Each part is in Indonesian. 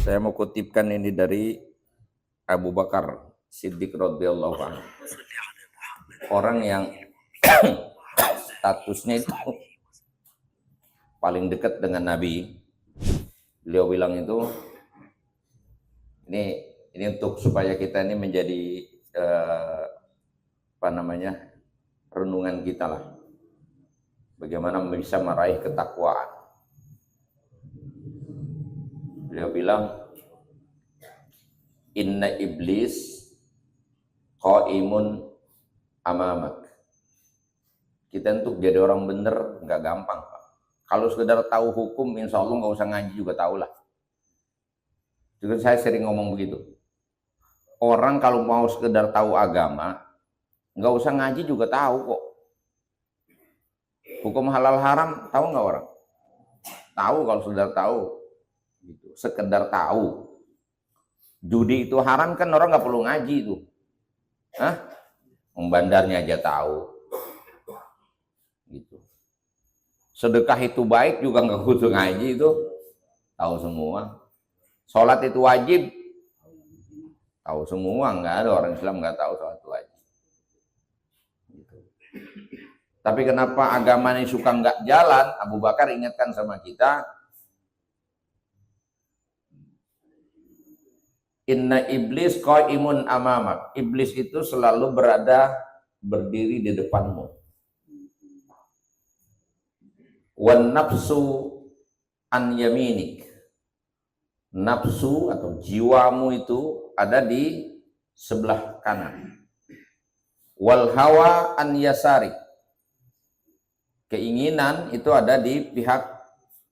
Saya mau kutipkan ini dari Abu Bakar Siddiq radhiyallahu anhu. Orang yang statusnya itu paling dekat dengan Nabi. Beliau bilang itu, ini untuk supaya kita ini menjadi renungan kita lah. Bagaimana bisa meraih ketakwaan. Beliau bilang, inna iblis qaimun amamak. Kita untuk jadi orang bener nggak gampang, Pak. Kalau sekedar tahu hukum, insya Allah nggak usah ngaji juga tahu lah. Juga saya sering ngomong begitu. Orang kalau mau sekedar tahu agama, nggak usah ngaji juga tahu kok. Hukum halal haram tahu nggak orang? Tahu kalau sudah tahu. Gitu. Sekedar tahu. Judi itu haram kan orang nggak perlu ngaji itu. Hah? Membandarnya aja tahu. Gitu. Sedekah itu baik juga nggak butuh ngaji itu. Tahu semua. Sholat itu wajib. Tahu semua, nggak ada orang Islam nggak tahu sholat itu wajib. Gitu. Tapi kenapa agama ini suka nggak jalan? Abu Bakar ingatkan sama kita, inna iblis qaimun amamak. Iblis itu selalu berdiri di depanmu. Wan nafsu an yaminik. Nafsu atau jiwamu itu ada di sebelah kanan. Wal hawa an yasarik. Keinginan itu ada di pihak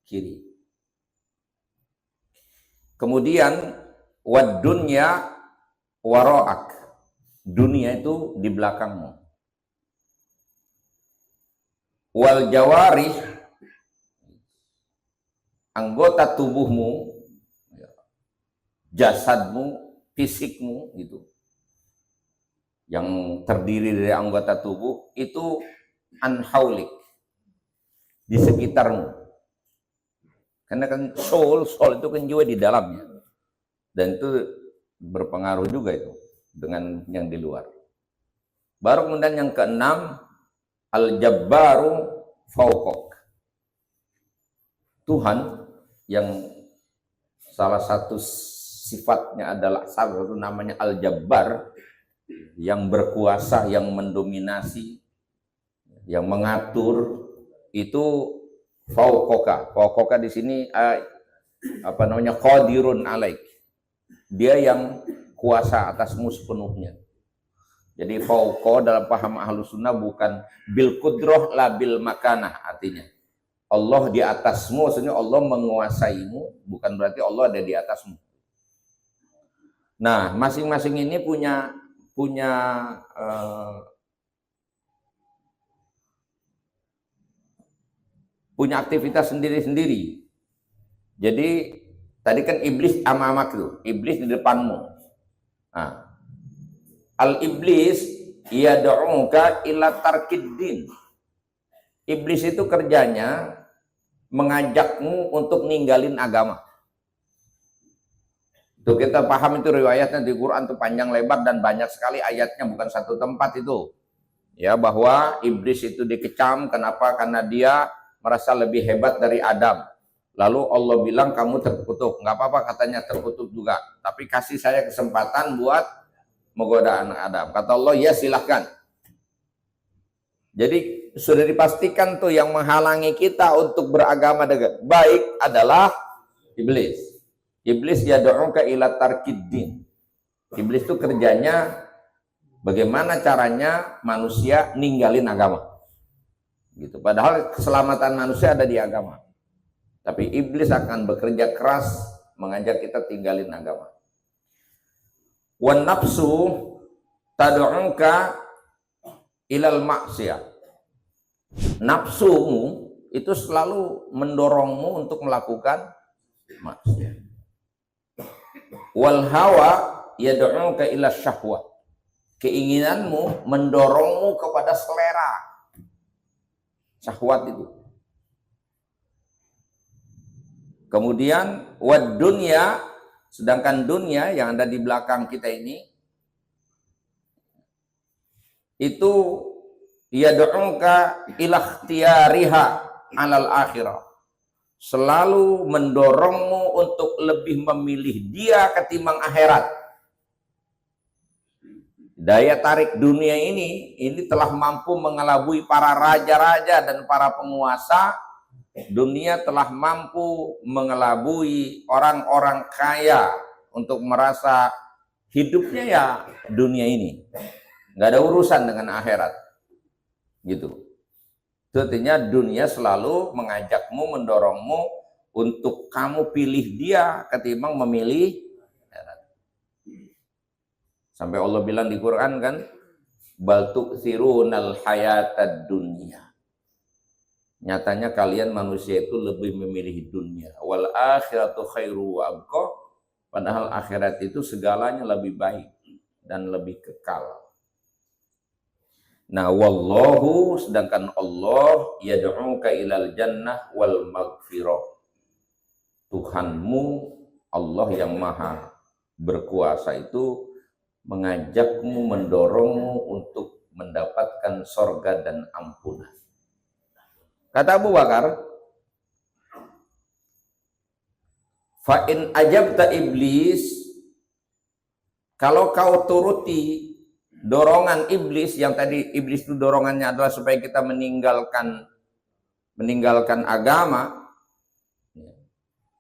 kiri. Kemudian wad dunya waro'ak. Dunia itu di belakangmu. Wal jawarih, anggota tubuhmu, jasadmu, fisikmu gitu. Yang terdiri dari anggota tubuh itu anhaulik, di sekitarmu. Karena kan soul itu kan jiwa di dalamnya. Dan itu berpengaruh juga itu dengan yang di luar. Baru kemudian yang keenam, al-jabbaru fauqok. Tuhan yang salah satu sifatnya adalah, salah satu namanya al-jabbar, yang berkuasa, yang mendominasi, yang mengatur, itu fauqoka. Fauqoka di sini qadirun alaik. Dia yang kuasa atasmu sepenuhnya. Jadi fauqo dalam paham ahlus sunnah bukan bil qudroh la bil makanah, artinya Allah di atasmu, maksudnya Allah menguasaimu, bukan berarti Allah ada di atasmu. Nah, masing-masing ini punya aktivitas sendiri-sendiri. Jadi tadi kan iblis amamak itu, iblis di depanmu. Nah, al-iblis yad'uka ila tarkiddin. Iblis itu kerjanya mengajakmu untuk ninggalin agama. Tuh kita paham itu riwayatnya di Quran tuh panjang lebar dan banyak sekali ayatnya, bukan satu tempat itu. Ya, bahwa iblis itu dikecam, kenapa? Karena dia merasa lebih hebat dari Adam. Lalu Allah bilang kamu terkutuk. Nggak apa-apa katanya, terkutuk juga. Tapi kasih saya kesempatan buat menggoda anak Adam. Kata Allah, ya silahkan. Jadi sudah dipastikan tuh yang menghalangi kita untuk beragama dengan baik adalah iblis. Iblis yad'uka ila tarkiddin. Iblis itu kerjanya bagaimana caranya manusia ninggalin agama. Gitu. Padahal keselamatan manusia ada di agama. Tapi iblis akan bekerja keras mengajak kita tinggalin agama. Wan nafsu tad'uka ilal maksiyah. Nafsumu itu selalu mendorongmu untuk melakukan maksiat. Wal hawa yad'uka ila syahwat. Keinginanmu mendorongmu kepada selera. Syahwat itu. Kemudian wad dunya Sedangkan dunia yang ada di belakang kita ini itu yad'uka ila ikhtiyariha 'alal akhirah. Selalu mendorongmu untuk lebih memilih dia ketimbang akhirat. Daya tarik dunia ini telah mampu mengelabui para raja-raja dan para penguasa. Dunia telah mampu mengelabui orang-orang kaya untuk merasa hidupnya ya dunia ini. Nggak ada urusan dengan akhirat. Gitu. Itu artinya dunia selalu mengajakmu, mendorongmu untuk kamu pilih dia ketimbang memilih akhirat. Sampai Allah bilang di Quran kan, bal tu'thirunal hayatad dunya. Nyatanya kalian manusia itu lebih memilih dunia. Wal akhiratu khairu wa abqa. Padahal akhirat itu segalanya lebih baik dan lebih kekal. Nah, wallahu, sedangkan Allah yad'uka ilal jannah wal maghfirah. Tuhanmu, Allah yang maha berkuasa itu mengajakmu, mendorongmu untuk mendapatkan sorga dan ampunan. Kata Abu Bakar, fa in ajabta iblis, kalau kau turuti dorongan iblis, yang tadi iblis itu dorongannya adalah supaya kita meninggalkan agama.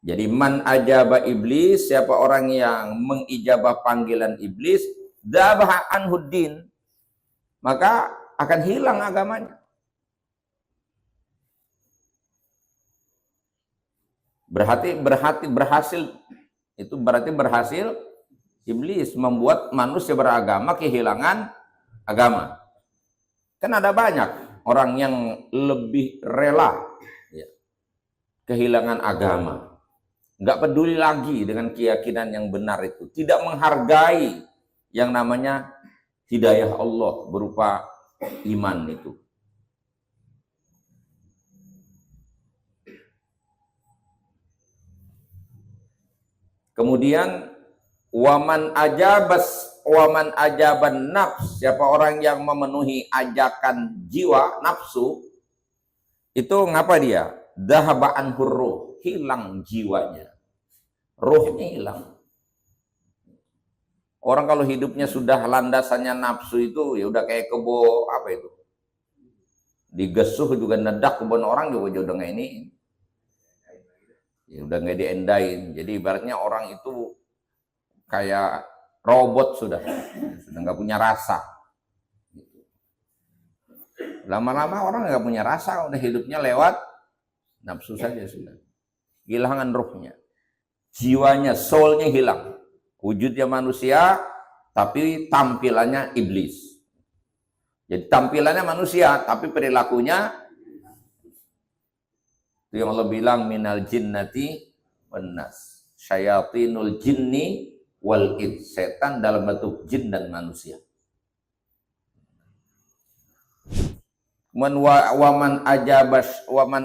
Jadi man ajaba iblis, siapa orang yang mengijabah panggilan iblis, dzabah anhuddin, maka akan hilang agamanya. Berhasil itu berarti berhasil iblis membuat manusia beragama kehilangan agama. Kan ada banyak orang yang lebih rela ya, kehilangan agama, nggak peduli lagi dengan keyakinan yang benar itu, tidak menghargai yang namanya hidayah Allah berupa iman itu. Kemudian waman ajaban nafs, siapa orang yang memenuhi ajakan jiwa nafsu, itu ngapa dia? Dahaba'an hurruh, hilang jiwanya, ruhnya hilang. Orang kalau hidupnya sudah landasannya nafsu itu ya udah kayak kebo apa itu, digesuh juga nedak kebun orang juga udah nggak ini. Ya udah nggak diendain. Jadi ibaratnya orang itu kayak robot sudah nggak punya rasa. Lama-lama orang nggak punya rasa, udah hidupnya lewat nafsu saja sudah. Kehilangan ruhnya, jiwanya, soulnya hilang. Wujudnya manusia, tapi tampilannya iblis. Jadi tampilannya manusia, tapi perilakunya yang Allah bilang minal jinnati wan nas, syayatinul jinni wal ins, setan dalam bentuk jin dan manusia. Waman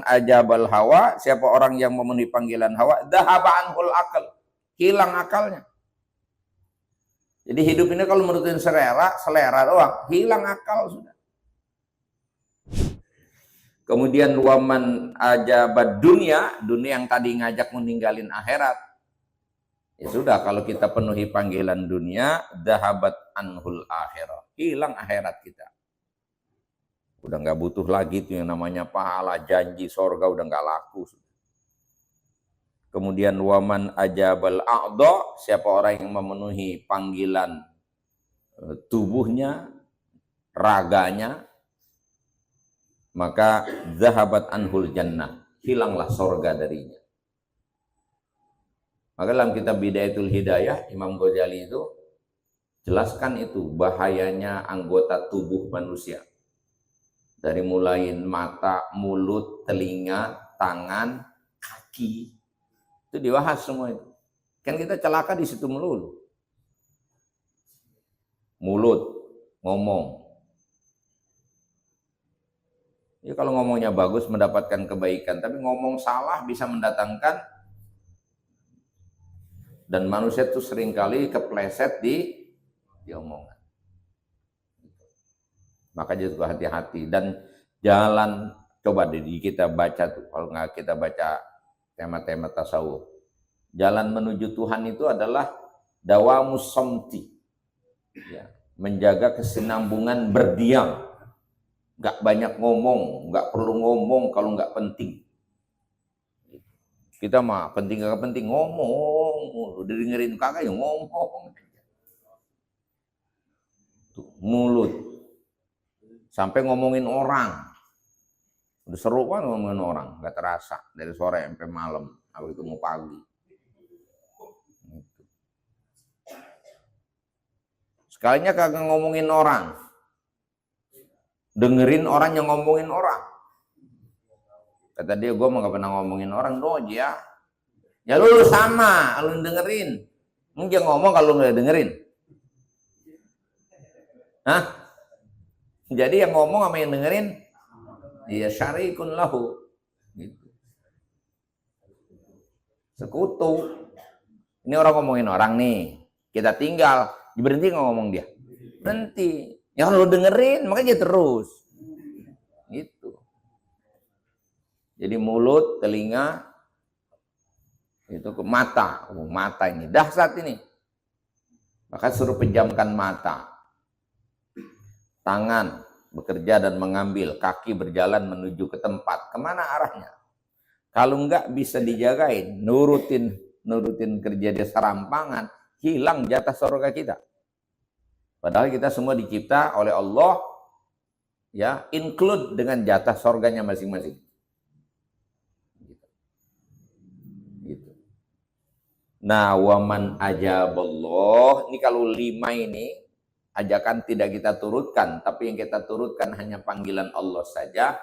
ajabal hawa, siapa orang yang memenuhi panggilan hawa, dhahaba anhul akal, hilang akalnya. Jadi hidup ini kalau menurutin selera doang, hilang akal sudah. Kemudian waman ajabad dunia yang tadi ngajak meninggalin akhirat. Ya sudah, kalau kita penuhi panggilan dunia, dahabat anhul akhirah, hilang akhirat kita. Udah nggak butuh lagi itu yang namanya pahala, janji sorga udah nggak laku. Kemudian waman ajabal a'dha, siapa orang yang memenuhi panggilan tubuhnya, raganya, maka zahabat anhul jannah, hilanglah sorga darinya. Maka dalam kitab Bidayatul Hidayah, Imam Ghazali itu jelaskan itu bahayanya anggota tubuh manusia. Dari mulai mata, mulut, telinga, tangan, kaki, itu dibahas semua itu. Kan kita celaka di situ melulu. Mulut, ngomong. Ya kalau ngomongnya bagus mendapatkan kebaikan, tapi ngomong salah bisa mendatangkan Dan manusia itu seringkali kepleset di omongan. Makanya juga hati-hati. Dan jalan, coba deh kita baca tuh, kalau nggak kita baca tema-tema tasawuf. Jalan menuju Tuhan itu adalah dawamus samti. Ya, menjaga kesinambungan berdiam. Nggak banyak ngomong, nggak perlu ngomong kalau nggak penting. Kita mah penting gak penting ngomong, udah dengerin kakak ya ngomong. Tuh, mulut sampai ngomongin orang, udah seru kan ngomongin orang, nggak terasa dari sore sampai malam, habis itu mau pagi. Sekalinya kagak ngomongin orang, dengerin orang yang ngomongin orang. Kata dia, gue mah gak pernah ngomongin orang doang ya. Ya lu sama, lu dengerin. Mungkin ngomong kalau nggak dengerin. Hah? Jadi yang ngomong sama yang dengerin, ya syarikun lahu. Gitu. Sekutu. Ini orang ngomongin orang nih. Kita tinggal, berhenti nggak ngomong dia? Berhenti. Ya lu dengerin, makanya dia terus. Gitu. Jadi mulut, telinga, itu ke mata. Mata ini dahsyat ini. Maka suruh pejamkan mata. Tangan bekerja dan mengambil. Kaki berjalan menuju ke tempat. Kemana arahnya? Kalau enggak bisa dijagain, nurutin kerja dia serampangan, hilang jatah surga kita. Padahal kita semua dicipta oleh Allah, ya, include dengan jatah surganya masing-masing. Nah, waman ajaballah, ini kalau 5 ini ajakan tidak kita turutkan, tapi yang kita turutkan hanya panggilan Allah saja.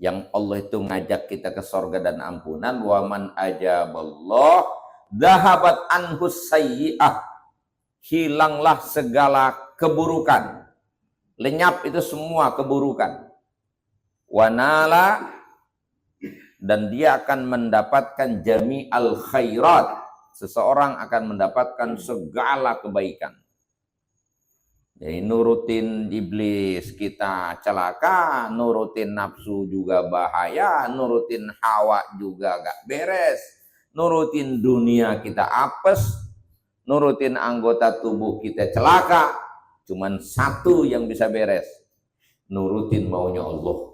Yang Allah itu ngajak kita ke sorga dan ampunan. Waman ajaballah dhahabat anhus sayyi'ah, hilanglah segala keburukan, lenyap itu semua keburukan. Wanala, dan dia akan mendapatkan jami'al khairat, seseorang akan mendapatkan segala kebaikan. Jadi nurutin iblis kita celaka, nurutin nafsu juga bahaya, nurutin hawa juga gak beres, nurutin dunia kita apes, nurutin anggota tubuh kita celaka. Cuman satu yang bisa beres, nurutin maunya Allah.